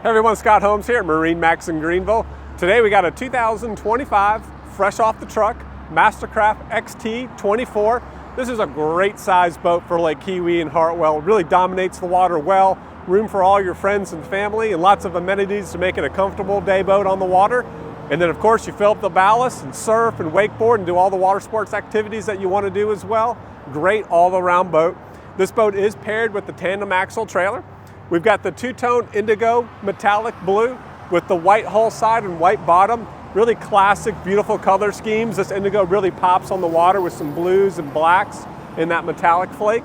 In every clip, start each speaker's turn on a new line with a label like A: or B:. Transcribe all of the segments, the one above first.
A: Hey everyone, Scott Holmes here at MarineMax in Greenville. Today we got a 2025, fresh off the truck, MasterCraft XT24. This is a great size boat for Lake Kiwi and Hartwell. It really dominates the water well, room for all your friends and family, and lots of amenities to make it a comfortable day boat on the water. And then of course you fill up the ballast and surf and wakeboard and do all the water sports activities that you want to do as well. Great all-around boat. This boat is paired with the tandem axle trailer. We've got the two-tone indigo metallic blue with the white hull side and white bottom. Really classic, beautiful color schemes. This indigo really pops on the water with some blues and blacks in that metallic flake.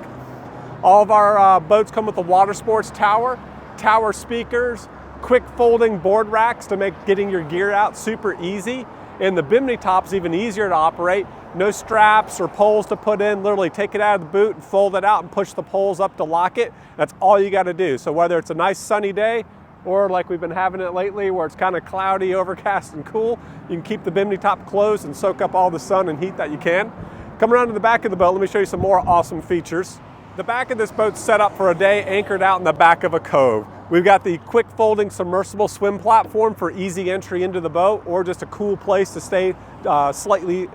A: All of our boats come with a water sports tower, tower speakers, quick folding board racks to make getting your gear out super easy. And the bimini top's even easier to operate. No straps or poles to put in. Literally take it out of the boot and fold it out and push the poles up to lock it. That's all you got to do. So whether it's a nice sunny day or like we've been having it lately where it's kind of cloudy, overcast and cool, you can keep the bimini top closed and soak up all the sun and heat that you can. Come around to the back of the boat, let me show you some more awesome features. The back of this boat's set up for a day anchored out in the back of a cove. We've got the quick folding submersible swim platform for easy entry into the boat or just a cool place to stay slightly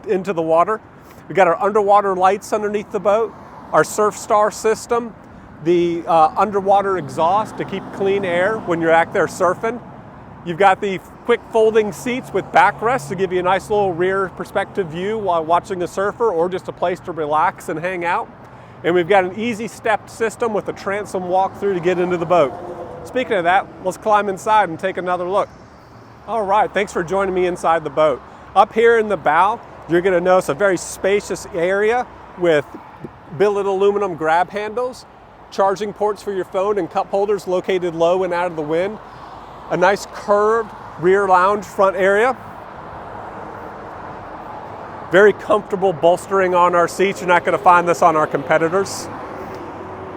A: into the water. We've got our underwater lights underneath the boat, our SurfStar system, the underwater exhaust to keep clean air when you're out there surfing. You've got the quick folding seats with backrests to give you a nice little rear perspective view while watching a surfer or just a place to relax and hang out. And we've got an easy stepped system with a transom walk-through to get into the boat. Speaking of that, let's climb inside and take another look. All right, thanks for joining me inside the boat. Up here in the bow, you're gonna notice a very spacious area with billet aluminum grab handles, charging ports for your phone and cup holders located low and out of the wind, a nice curved rear lounge front area, very comfortable bolstering on our seats. You're not going to find this on our competitors.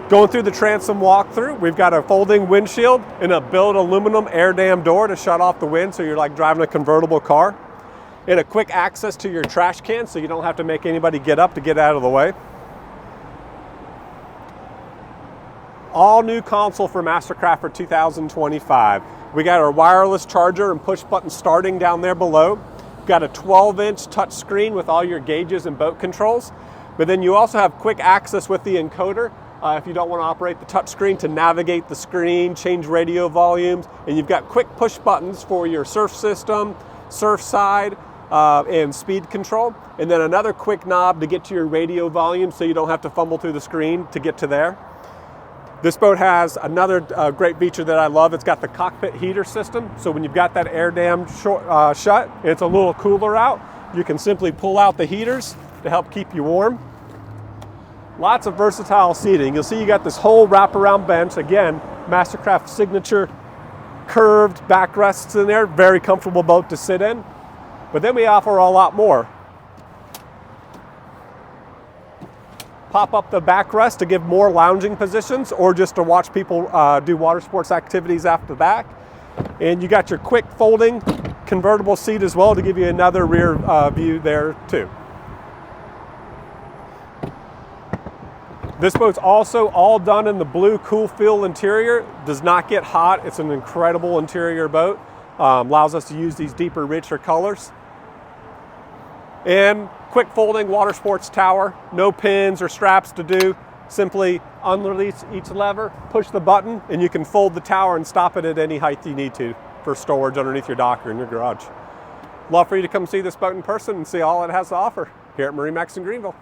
A: Going through the transom walkthrough, we've got a folding windshield and a billet aluminum air dam door to shut off the wind so you're like driving a convertible car. And a quick access to your trash can so you don't have to make anybody get up to get out of the way. All new console for MasterCraft for 2025. We got our wireless charger and push button starting down there below. Got a 12-inch touch screen with all your gauges and boat controls. But then you also have quick access with the encoder if you don't want to operate the touch screen to navigate the screen, change radio volumes. And you've got quick push buttons for your surf system, surf side, and speed control. And then another quick knob to get to your radio volume so you don't have to fumble through the screen to get to there. This boat has another great feature that I love. It's got the cockpit heater system. So when you've got that air dam shut and it's a little cooler out, you can simply pull out the heaters to help keep you warm. Lots of versatile seating. You'll see you got this whole wraparound bench. Again, MasterCraft signature curved backrests in there. Very comfortable boat to sit in. But then we offer a lot more. Pop up the backrest to give more lounging positions or just to watch people do water sports activities after the back. And you got your quick folding convertible seat as well to give you another rear view there too. This boat's also all done in the blue cool feel interior. Does not get hot. It's an incredible interior boat. Allows us to use these deeper, richer colors. And quick folding water sports tower, no pins or straps to do. Simply unrelease each lever, push the button, and you can fold the tower and stop it at any height you need to for storage underneath your dock or in your garage. Love for you to come see this boat in person and see all it has to offer here at MarineMax in Greenville.